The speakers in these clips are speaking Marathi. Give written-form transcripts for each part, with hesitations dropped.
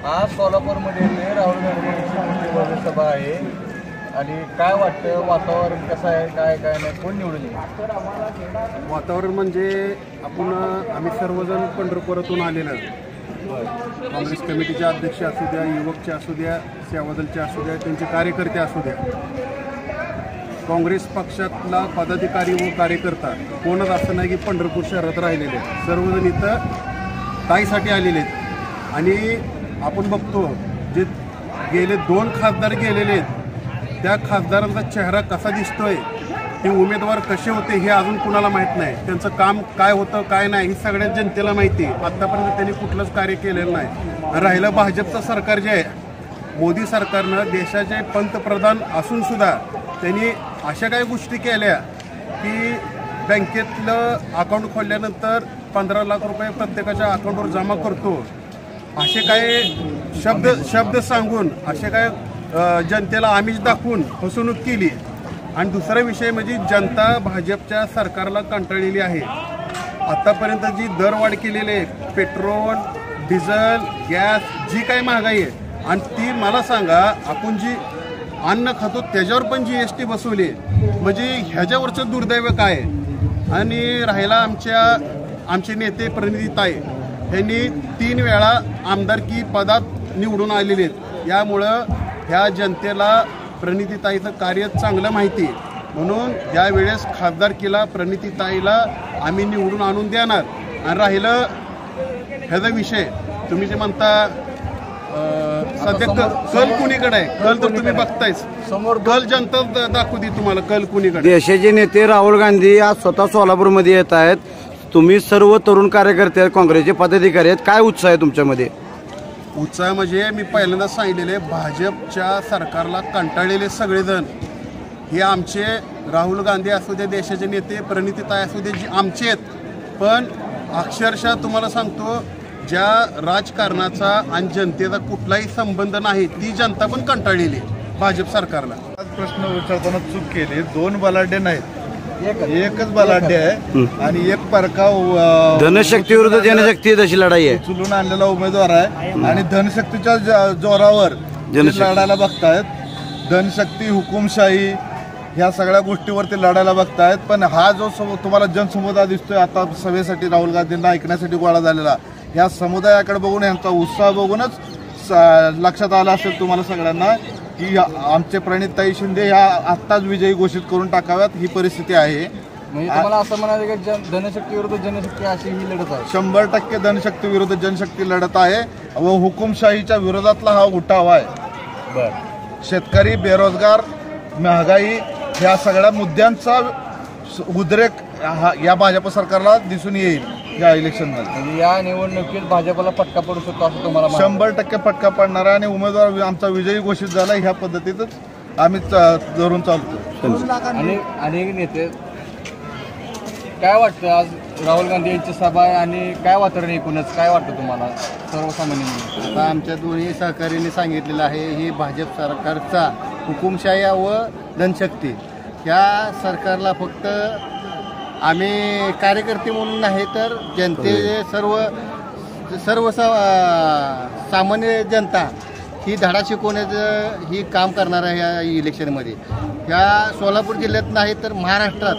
आज सोलापूरमध्ये राहुल गांधींची मोठी भव्य सभा आहे आणि काय वाटतं वातावरण कसं आहे काय काय नाही कोण निवडून येईल? वातावरण म्हणजे आम्ही सर्वजण पंढरपुरातून आलेलो काँग्रेस कमिटीचे अध्यक्ष असू द्या, युवकचे असू द्या, सेवादलचे असू द्या, त्यांचे कार्यकर्ते असू द्या, काँग्रेस पक्षातला पदाधिकारी व कार्यकर्ता कोणच असं नाही की पंढरपूर शहरात राहिलेले आहेत. सर्वजण इथं ताईसाठी आलेले आहेत आणि आपण बघतो जे गेले 2 खासदार गेलेले आहेत त्या खासदारांचा चेहरा कसा दिसतोय, ते उमेदवार कसे होते हे अजून कुणाला माहीत नाही. त्यांचं काम काय होतं काय नाही हे सगळ्या जनतेला माहिती आहे. आत्तापर्यंत त्यांनी कुठलंच कार्य केलेलं नाही. राहिलं भाजपचं सरकार जे आहे, मोदी सरकारनं देशाचे पंतप्रधान असूनसुद्धा त्यांनी अशा काही गोष्टी केल्या की बँकेतलं अकाउंट खोलल्यानंतर 15 लाख रुपये प्रत्येकाच्या अकाउंटवर जमा करतो असे काही शब्द सांगून असे काय जनतेला आमिष दाखवून फसवणूक केली. आणि दुसरा विषय म्हणजे जनता भाजपच्या सरकारला कंटाळलेली आहे. आत्तापर्यंत जी दरवाढ केलेली आहे, पेट्रोल, डिझेल, गॅस, जी काही महागाई आहे आणि ती मला सांगा आपण जी अन्न खातो त्याच्यावर पण GST बसवली, म्हणजे ह्याच्यावरचं दुर्दैव काय आहे? आणि राहिला आमचे नेते प्रणितीताई यांनी 3 वेळा आमदारकी पदात निवडून आलेले आहेत. यामुळं ह्या जनतेला प्रणितीताईचं कार्य चांगलं माहिती आहे. म्हणून यावेळेस खासदारकीला प्रणितीताईला आम्ही निवडून आणून देणार. आणि राहिलं ह्याचा विषय तुम्ही जे म्हणता सध्या कल कुणीकडे आहे, कल तर तुम्ही बघतायच समोर, कल जनता दाखवू दे तुम्हाला कल कुणीकडे. देशाचे नेते राहुल गांधी आज स्वतः सोलापूरमध्ये येत आहेत. तुम्ही सर्व तरुण कार्यकर्ते आहेत, काँग्रेसचे पदाधिकारी आहेत, काय उत्साह आहे तुमच्यामध्ये? उत्साह म्हणजे मी पहिल्यांदा सांगितलेले भाजपच्या सरकारला कंटाळलेले सगळेजण हे आमचे राहुल गांधी असू दे, देशाचे नेते प्रणितीताई असू दे, जे आमचे आहेत. पण अक्षरशः तुम्हाला सांगतो ज्या राजकारणाचा आणि जनतेचा कुठलाही संबंध नाही ती जनता पण कंटाळलेली भाजप सरकारला. प्रश्न विचारताना चूक केली. 2 बलाढ्य नाहीत, एकच बलाढ्य आहे आणि एक परका धनशक्ती विरुद्ध जनशक्ती तशी लढाई आहे. उचलून आणलेला उमेदवार आहे आणि धनशक्तीच्या जोरावर लढायला बघतायत. धनशक्ती, हुकुमशाही ह्या सगळ्या गोष्टीवरती लढायला बघतायत. पण हा जो तुम्हाला जनसमुदाय दिसतोय आता सभेसाठी राहुल गांधींना ऐकण्यासाठी गोळा झालेला, ह्या समुदायाकडे बघून यांचा उत्साह बघूनच लक्षात आलं असेल तुम्हाला सगळ्यांना की आमचे प्रणितीताई शिंदे ह्या आत्ताच विजयी घोषित करून टाकाव्यात ही परिस्थिती आहे. म्हणजे तुम्हाला असं म्हणायचं की धनशक्ती विरुद्ध जनशक्ती अशी ही लढत आहे? 100% धनशक्ती विरुद्ध जनशक्ती लढत आहे व हुकुमशाहीच्या विरोधातला हा उठाव आहे. शेतकरी, बेरोजगार, महागाई ह्या सगळ्या मुद्द्यांचा उद्रेक या भाजप सरकारला दिसून येईल या इलेक्शनमध्ये. या निवडणुकीत भाजपला फटका पडू शकतो असं तुम्हाला? 100% फटका पडणार आहे आणि उमेदवार आमचा विजयी घोषित झाला ह्या पद्धतीतच आम्ही धरून चालतो. आणि अनेक नेते काय वाटतं आज राहुल गांधी यांची सभा आहे आणि काय वातावरण एकूणच काय वाटतं तुम्हाला सर्वसामान्य? आता आमच्या दोन्ही सहकार्याने सांगितलेलं आहे ही भाजप सरकारचा हुकुमशाही व धनशक्ती ह्या सरकारला फक्त आम्ही कार्यकर्ते म्हणून नाही तर जनते सर्व सामान्य जनता ही धडा शिकवण्याचं ही काम करणार आहे या इलेक्शनमध्ये. ह्या सोलापूर जिल्ह्यात नाही तर महाराष्ट्रात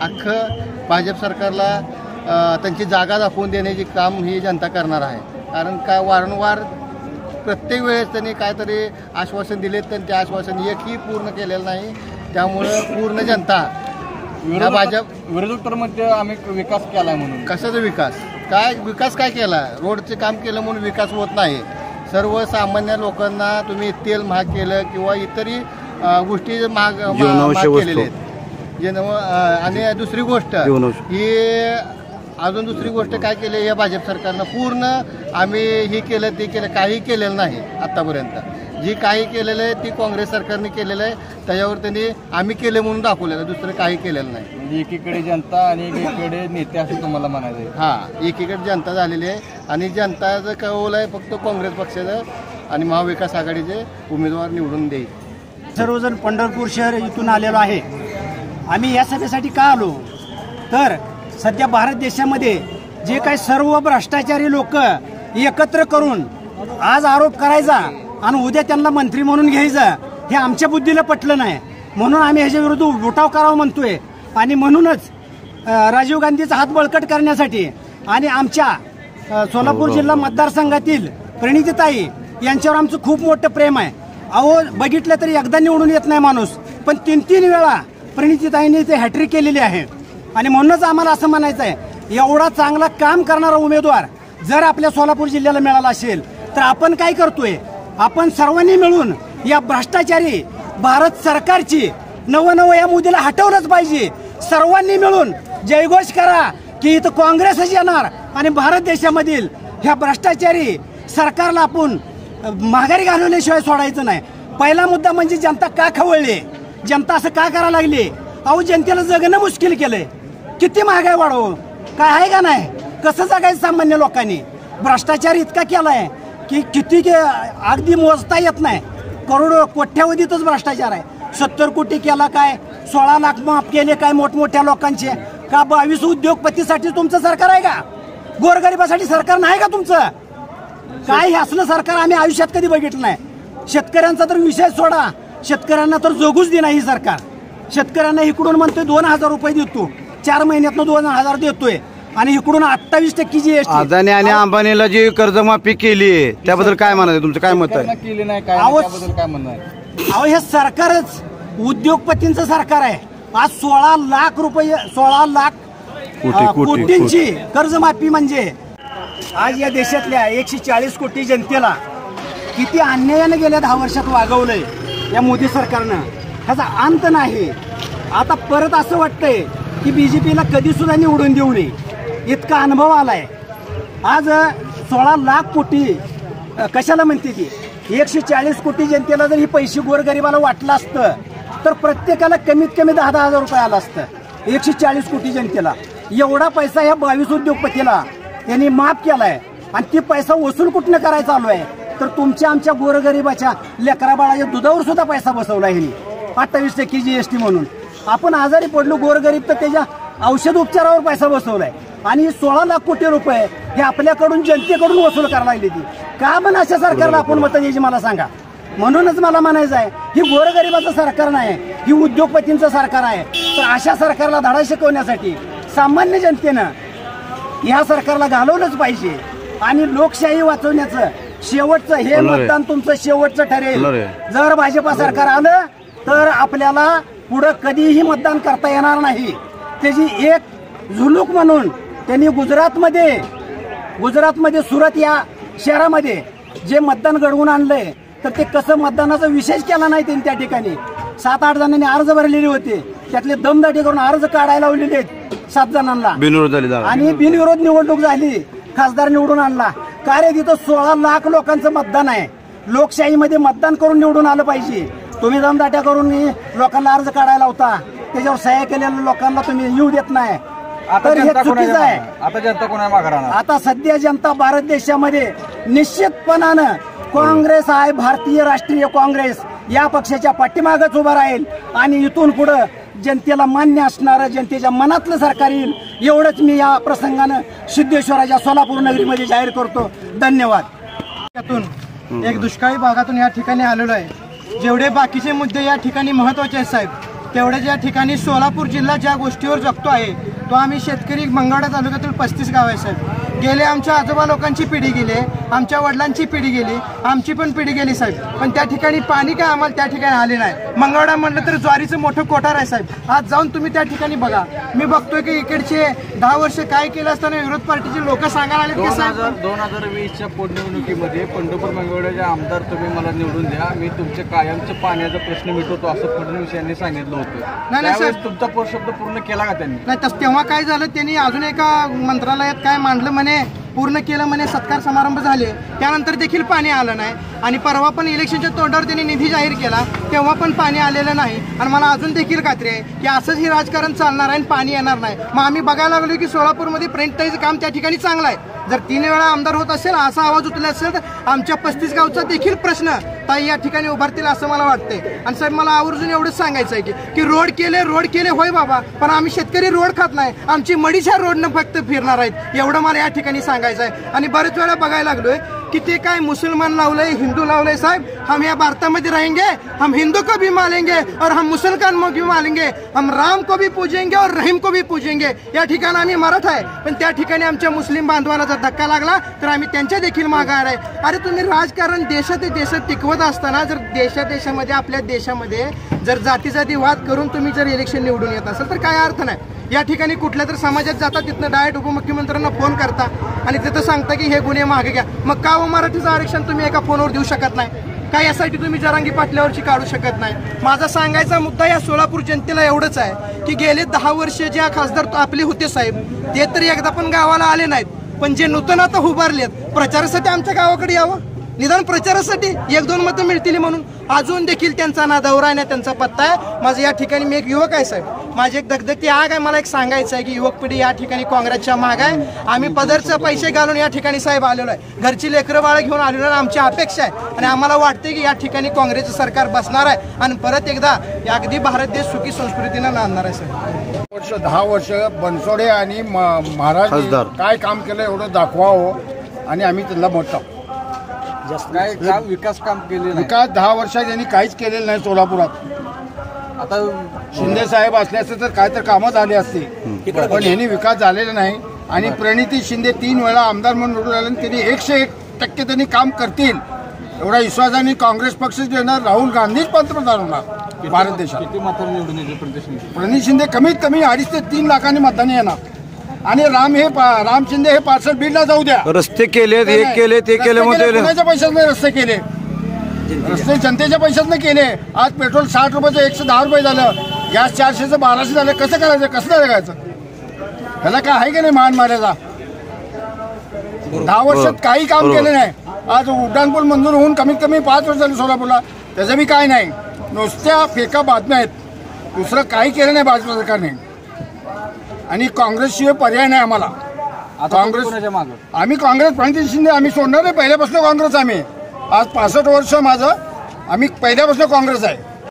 अख्खं भाजप सरकारला त्यांची जागा दाखवून देण्याचे काम ही जनता करणार आहे. कारण काय वारंवार प्रत्येक वेळेस त्यांनी काहीतरी आश्वासन दिले तर ते आश्वासन एकही पूर्ण केलेलं नाही. त्यामुळं पूर्ण जनता विरोधक तर मध्ये आम्ही विकास केला म्हणून. कशाचा विकास काय केला? रोडचे काम केलं म्हणून विकास होत नाही. सर्वसामान्य लोकांना तुम्ही तेल महाग केलं किंवा इतरही गोष्टी महाग केलेल्या आहेत. आणि दुसरी गोष्ट ही अजून दुसरी गोष्ट काय केली या भाजप सरकारनं पूर्ण आम्ही हे केलं ते केलं काही केलेलं नाही. आत्तापर्यंत जी काही केलेलं आहे ती काँग्रेस सरकारने केलेलं आहे. त्याच्यावर त्यांनी आम्ही केले म्हणून दाखवलेलं, दुसरं काही केलेलं नाही. म्हणजे एकीकडे जनता आणि एकीकडे नेते असं तुम्हाला म्हणायचं आहे? हां, एकीकडे जनता झालेली आहे आणि जनताचं कौल आहे फक्त काँग्रेस पक्षाचं आणि महाविकास आघाडीचे उमेदवार निवडून देईल. सर्वजण पंढरपूर शहर इथून आलेलो आहे. आम्ही या सभेसाठी का आलो तर सध्या भारत देशामध्ये जे काही सर्व भ्रष्टाचारी लोक एकत्र करून आज आरोप करायचा आणि उद्या त्यांना मंत्री म्हणून घ्यायचं हे आमच्या बुद्धीला पटलं नाही. म्हणून आम्ही ह्याच्या विरुद्ध उठाव करावा म्हणतोय. आणि म्हणूनच राजीव गांधीचा हात बळकट करण्यासाठी आणि आमच्या सोलापूर जिल्हा मतदारसंघातील प्रणितीताई यांच्यावर आमचं खूप मोठं प्रेम आहे. अहो बघितलं तरी एकदा निवडून येत नाही माणूस, पण 3-3 वेळा प्रणितीताईंनी ते हॅट्रिक केलेली आहे. आणि म्हणूनच आम्हाला असं म्हणायचं आहे, एवढा चांगला काम करणारा उमेदवार जर आपल्या सोलापूर जिल्ह्याला मिळाला असेल तर आपण काय करतोय, आपण सर्वांनी मिळून या भ्रष्टाचारी भारत सरकारची नवं या मोदीला हटवलंच पाहिजे. सर्वांनी मिळून जयघोष करा की इथं काँग्रेसच येणार आणि भारत देशामधील ह्या भ्रष्टाचारी सरकारला आपण माघारी घालवल्याशिवाय सोडायचं नाही. पहिला मुद्दा म्हणजे जनता का खवळली, जनता असं का करायला लागली. अहो जनतेला जगणं मुश्किल केलंय. किती महागाई वाढव काय आहे का नाही, कसं जगायचं सामान्य लोकांनी. भ्रष्टाचार इतका केलाय की किती अगदी मोजता येत नाही. करोडो कोट्यावधीतच भ्रष्टाचार आहे. 70 कोटी केला काय, 16 लाख माफ केले काय मोठमोठ्या लोकांचे का, 22 उद्योगपतीसाठी तुमचं सरकार आहे का, गोरगरिबासाठी सरकार नाही का तुमचं. काय असलं सरकार आम्ही आयुष्यात कधी बघितलं नाही. शेतकऱ्यांचा तर विषय सोडा, शेतकऱ्यांना तर जगूच दे नाही सरकार. शेतकऱ्यांना इकडून म्हणतोय 2000 रुपये देतो, 4 महिन्यातनं 2000 देतोय आणि इकडून 28% GST. अदानी आणि अंबानीला जी कर्जमाफी केली त्याबद्दल काय म्हणायचं, तुमचं काय मत आहे? केली नाही काय त्याबद्दल काय म्हणणं आहे? अहो हे सरकारच उद्योगपतींचं सरकार आहे. आज 16 लाख रुपये, 16 लाख कोटींची कर्जमाफी म्हणजे आज या देशातल्या 140 कोटी जनतेला किती अन्यायाने गेल्या 10 वर्षात वागवलंय या मोदी सरकारनं. ह्याचा अंत नाही. आता परत असं वाटतंय की BJPला कधी सुद्धा निवडून देऊ नये, इतका अनुभव आलाय. आज 16 लाख कोटी कशाला म्हणते ती, 140 कोटी जनतेला जर ही पैसे गोरगरिबाला वाटलं असतं तर प्रत्येकाला कमीत कमी 10,000 रुपये आला असतं. 140 कोटी जनतेला एवढा पैसा ह्या 22 उद्योगपतीला त्यांनी माफ केलाय. आणि ती पैसा वसूल कुठनं करायचा चालू आहे तर तुमच्या आमच्या गोरगरिबाच्या लेकराबाळाच्या दुधावर सुद्धा पैसा बसवला ह्यांनी 28% GST म्हणून. आपण आजारी पडलो गोरगरीब तर त्याच्या औषध उपचारावर पैसा बसवलाय. आणि 16 लाख कोटी रुपये हे आपल्याकडून जनतेकडून वसूल करायला लागली. ती का पण अशा सरकारला आपण मतं द्यायची मला सांगा. म्हणूनच मला म्हणायचं आहे ही गोरगरिबाचं सरकार नाही, ही उद्योगपतींचं सरकार आहे. तर अशा सरकारला धडा शिकवण्यासाठी सामान्य जनतेनं ह्या सरकारला घालवलंच पाहिजे. आणि लोकशाही वाचवण्याचं शेवटचं हे मतदान तुमचं शेवटचं ठरेल. जर भाजपा सरकार आलं तर आपल्याला पुढं कधीही मतदान करता येणार नाही. त्याची एक झुलूक म्हणून त्यांनी गुजरातमध्ये सुरत या शहरामध्ये जे मतदान घडवून आणलंय तर ते कसं मतदानाचा विशेष केला नाही त्यांनी. त्या ठिकाणी 7-8 जणांनी अर्ज भरलेले होते, त्यातले दमदाटी करून अर्ज काढायला लावलेले आहेत 7 जणांना बिनविरोध झाली आणि बिनविरोध निवडणूक झाली, खासदार निवडून आणला. काय तिथं 16 लाख लोकांचं मतदान आहे. लोकशाहीमध्ये मतदान करून निवडून आलं पाहिजे. तुम्ही दमदाट्या करून लोकांना अर्ज काढायला होता, त्याच्यावर सह्या केलेल्या लोकांना तुम्ही येऊ देत नाही. तर हे चुकीचं आहे. आता जनता कोणा मागे राहणार? आता सध्या जनता भारत देशामध्ये निश्चितपणानं काँग्रेस आहे, भारतीय राष्ट्रीय काँग्रेस या पक्षाच्या पाठीमागच उभा राहील. आणि इथून पुढं जनतेला मान्य असणारं जनतेच्या मनातलं सरकार येईल एवढंच मी या प्रसंगानं सिद्धेश्वराच्या सोलापूर नगरीमध्ये जाहीर करतो. धन्यवाद. एक दुष्काळी भागातून या ठिकाणी आलेलो आहे. जेवढे बाकीचे मुद्दे या ठिकाणी महत्त्वाचे आहेत साहेब, तेवढे या ठिकाणी सोलापूर जिल्हा ज्या गोष्टीवर जगतो आहे तो आम्ही शेतकरी मंगळवेढा तालुक्यातील 35 गाव आहे साहेब. गेले आमच्या आजोबा लोकांची पिढी गेली, आमच्या वडिलांची पिढी गेली, आमची पण पिढी गेली साहेब. पण त्या ठिकाणी पाणी काय आम्हाला त्या ठिकाणी आले नाही. मंगळवेढा म्हटलं तर ज्वारीचं मोठं कोठार आहे साहेब. आज जाऊन तुम्ही त्या ठिकाणी बघा. मी बघतोय की इकडचे 10 वर्ष काय केलं असताना विरोध पार्टीचे लोक सांगायला आले की साहेब 2020च्या पोटनिवडणुकीमध्ये पंढरपूर मंगळवेढ्याचे आमदार तुम्ही मला निवडून द्या, मी तुमचे कायमचे पाण्याचा प्रश्न मिटवतो असं फडणवीस यांनी सांगितलं होतं. नाही साहेब, तुमचा शब्द पूर्ण केला का त्यांनी? नाही, तेव्हा काय झालं, त्यांनी अजून एका मंत्रालयात काय मांडलं म्हणे, पूर्ण केलं म्हणे, सत्कार समारंभ झाले, त्यानंतर देखील पाणी आलं नाही. आणि परवा पण इलेक्शनच्या तोंडावर त्यांनी निधी जाहीर केला, तेव्हा पण पाणी आलेलं नाही. आणि मला अजून देखील खात्री आहे की असंच हे राजकारण चालणार आहे आणि पाणी येणार नाही. मग आम्ही बघायला लागलो की सोलापूरमध्ये प्रिंटाईचं काम त्या ठिकाणी चांगलं आहे. जर 3 वेळा आमदार होत असेल, असा आवाज उठला असेल तर आमच्या 35 गावचा देखील प्रश्न ताई या ठिकाणी उभारतील असं मला वाटतंय. आणि साहेब मला आवर्जून एवढंच सांगायचं आहे की रोड केले होय बाबा, पण आम्ही शेतकरी रोड खात नाही, आमची मडीच्या रोडनं फक्त फिरणार आहेत, एवढं मला या ठिकाणी सांगायचं आहे. आणि बरेच वेळा बघायला लागलोय की तिथे काय मुसलमान लावलंय, हिंदू लावलंय. साहेब, हम या भारतामध्ये रहेंगे, हम हिंदू को भी मानेंगे और हम मुसलमान को भी मानेंगे, हम राम को भी पूजेंगे और रहीम को भी पूजेंगे. या ठिकाणी आम्ही मराठा आहे, पण त्या ठिकाणी आमच्या मुस्लिम बांधवाला जर धक्का लागला तर आम्ही त्यांच्या देखील मागार आहे. अरे तुम्ही राजकारण देशात टिकवत असताना जर देशामध्ये आपल्या देशामध्ये जर जाती वाद करून तुम्ही जर इलेक्शन निवडून येत असाल तर काय अर्थ नाही. या ठिकाणी कुठल्या तर समाजात जाता, तिथनं डायरेक्ट उपमुख्यमंत्र्यांना फोन करता आणि तिथं सांगता की हे गुन्हे मागे घ्या. मग का मराठीचं आरक्षण तुम्ही एका फोनवर देऊ शकत नाही? काय यासाठी तुम्ही जरांगी पाटल्यावरची काढू शकत नाही? माझा सांगायचा मुद्दा या सोलापूर जनतेला एवढंच आहे की गेले 10 वर्ष ज्या खासदार आपले होते साहेब, ते तरी एकदा पण गावाला आले नाहीत. पण जे नूतन आता उभारलेत, प्रचारासाठी आमच्या गावाकडे यावं, निदान प्रचारासाठी 1-2 मतं मिळतील म्हणून. अजून देखील त्यांचा ना दौरा आहे, त्यांचा पत्ता आहे. माझं या ठिकाणी मी एक युवक आहे साहेब, माझी एक धगधगती आग आहे. मला एक सांगायचं आहे की युवक पिढी या ठिकाणी काँग्रेसच्या माग आहे. आम्ही पदरचे पैसे घालून या ठिकाणी साहेब आलेलो आहे, घरची लेकरं बाळं घेऊन आलेलो आहे. आमची अपेक्षा आहे आणि आम्हाला वाटते की या ठिकाणी काँग्रेसचं सरकार बसणार आहे आणि परत एकदा अगदी भारत देश सुखी संस्कृतीनं नांदणार आहे साहेब. 10 वर्ष बनसोडे आणि महाराज काय काम केलं एवढं दाखवावं आणि आम्ही त्यांना मोठा काय काम विकास काम केले विकास 10 वर्षात यांनी काहीच केलेलं नाही सोलापुरात. आता शिंदे साहेब असल्याचं तर काय तर कामं झाली असती, पण यांनी विकास झालेला नाही. आणि प्रणिती शिंदे 3 वेळा आमदार म्हणून निवडून आले, त्यांनी 101% त्यांनी काम करतील एवढा विश्वासाने काँग्रेस पक्ष देणार. राहुल गांधीच पंतप्रधान होणार भारत देशात. किती मतं निवडून येते प्रणित शिंदे कमीत कमी 2.5 ते 3 लाखांनी मतदान येणार. आणि राम शिंदे हे पार्सल बीडला जाऊ द्या, रस्ते केले, हे केले, ते केले, कोणाच्या पैशात रस्ते केले, रस्ते जनतेच्या पैशात नाही केले. आज पेट्रोल 60 रुपयाचं 110 रुपये झालं, गॅस 400चं 1200 झालं. कसं करायचं, कसं जगायचं? ह्याला काय आहे की नाही मान मारायचा? 10 वर्षात काही काम केलं नाही. आज उड्डाणपूल मंजूर होऊन कमीत कमी 5 वर्ष झाले सोलापूरला, त्याचं बी काय नाही. नुसत्या फेका बातम्या आहेत, दुसरं काही केलं नाही भाजप सरकारने. आणि काँग्रेसशिवाय पर्याय नाही आम्हाला. काँग्रेस आम्ही काँग्रेस प्रणिती शिंदे आम्ही सोडणार नाही. पहिल्यापासून काँग्रेस आम्ही, आज 65 वर्ष माझं, आम्ही पहिल्यापासून काँग्रेस आहे.